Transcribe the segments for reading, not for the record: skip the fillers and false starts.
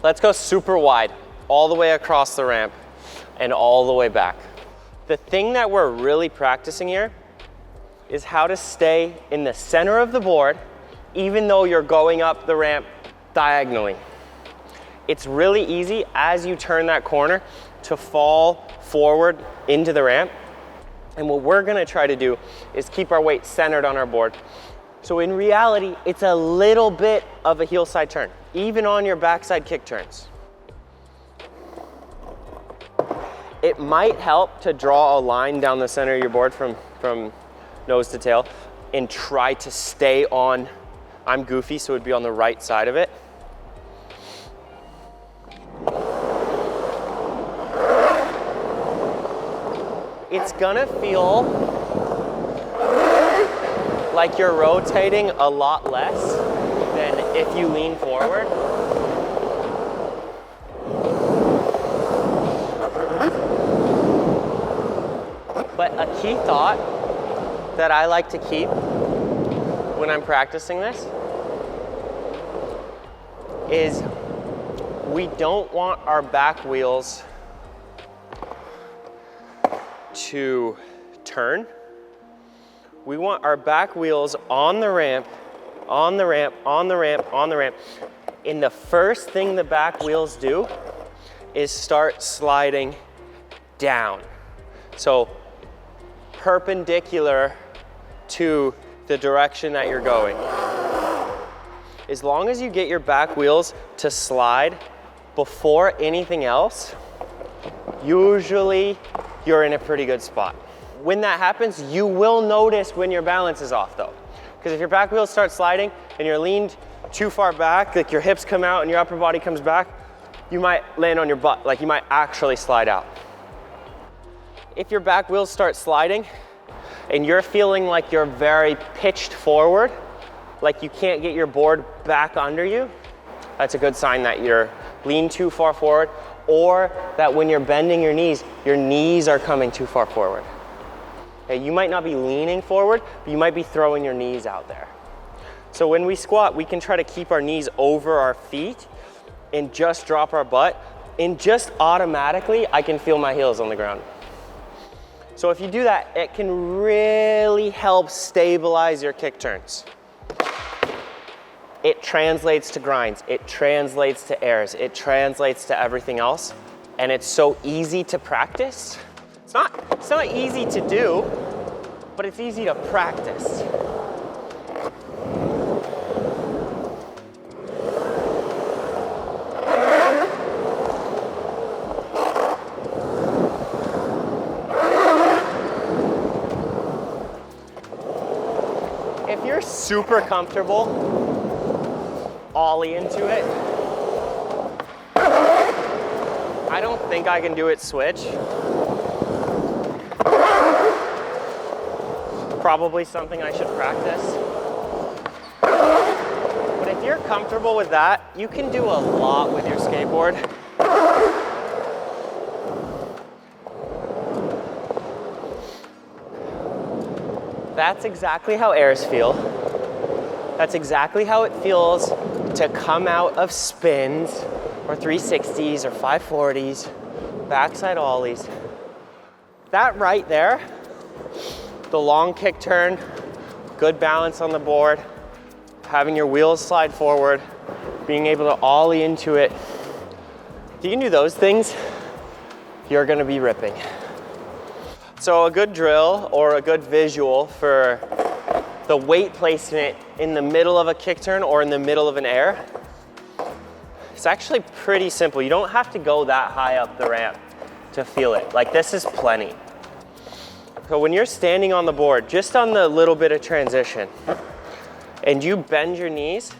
Let's go super wide, all the way across the ramp and all the way back. The thing that we're really practicing here is how to stay in the center of the board, even though you're going up the ramp diagonally. It's really easy as you turn that corner to fall forward into the ramp. And what we're gonna try to do is keep our weight centered on our board. So in reality, it's a little bit of a heel side turn, even on your backside kick turns. It might help to draw a line down the center of your board from nose to tail and try to stay on, I'm goofy, so it would be on the right side of it. It's gonna feel like you're rotating a lot less than if you lean forward. But a key thought that I like to keep when I'm practicing this is we don't want our back wheels to turn. We want our back wheels on the ramp, on the ramp, on the ramp, on the ramp. And the first thing the back wheels do is start sliding down. So perpendicular to the direction that you're going. As long as you get your back wheels to slide before anything else, usually you're in a pretty good spot. When that happens, you will notice when your balance is off though. Because if your back wheels start sliding and you're leaned too far back, like your hips come out and your upper body comes back, you might land on your butt, like you might actually slide out. If your back wheels start sliding and you're feeling like you're very pitched forward, like you can't get your board back under you, that's a good sign that you're leaned too far forward, or that when you're bending your knees are coming too far forward. Okay, you might not be leaning forward, but you might be throwing your knees out there. So when we squat, we can try to keep our knees over our feet and just drop our butt, and just automatically, I can feel my heels on the ground. So if you do that, it can really help stabilize your kick turns. It translates to grinds, it translates to airs, it translates to everything else, and it's so easy to practice. It's not easy to do, but it's easy to practice. If you're super comfortable, ollie into it. I don't think I can do it switch. Probably something I should practice. But if you're comfortable with that, you can do a lot with your skateboard. That's exactly how airs feel. That's exactly how it feels to come out of spins or 360s or 540s, backside ollies. That right there, the long kick turn, good balance on the board, having your wheels slide forward, being able to ollie into it. If you can do those things, you're gonna be ripping. So a good drill or a good visual for the weight placement in the middle of a kick turn or in the middle of an air, it's actually pretty simple. You don't have to go that high up the ramp to feel it. Like, this is plenty. So when you're standing on the board, just on the little bit of transition, and you bend your knees,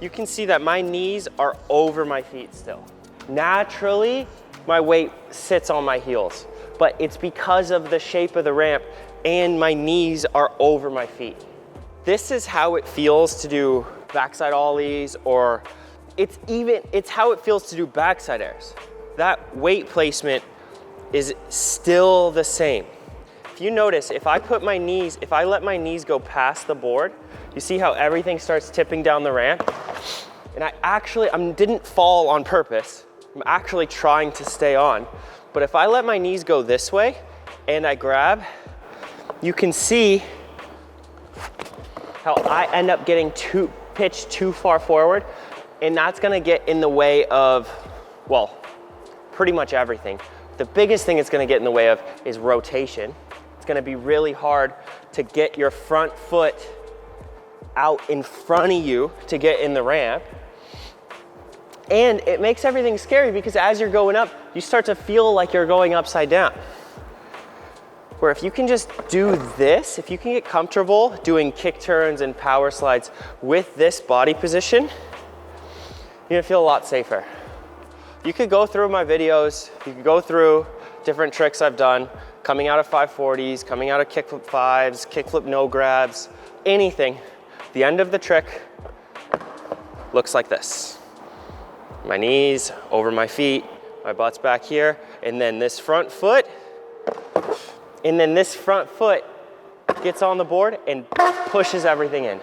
you can see that my knees are over my feet still. Naturally, my weight sits on my heels, but it's because of the shape of the ramp and my knees are over my feet. This is how it feels to do backside ollies, or it's how it feels to do backside airs. That weight placement is still the same. If you notice, if I let my knees go past the board, you see how everything starts tipping down the ramp? And I didn't fall on purpose. I'm actually trying to stay on. But if I let my knees go this way and I grab, you can see how I end up getting pitched too far forward, and that's gonna get in the way of, well, pretty much everything. The biggest thing it's gonna get in the way of is rotation. It's gonna be really hard to get your front foot out in front of you to get in the ramp. And it makes everything scary because as you're going up, you start to feel like you're going upside down. Where if you can just do this, if you can get comfortable doing kick turns and power slides with this body position, you're gonna feel a lot safer. You could go through my videos, you could go through different tricks I've done, coming out of 540s, coming out of kickflip 5s, kickflip no grabs, anything. The end of the trick looks like this. My knees over my feet, my butt's back here, and then this front foot gets on the board and pushes everything in.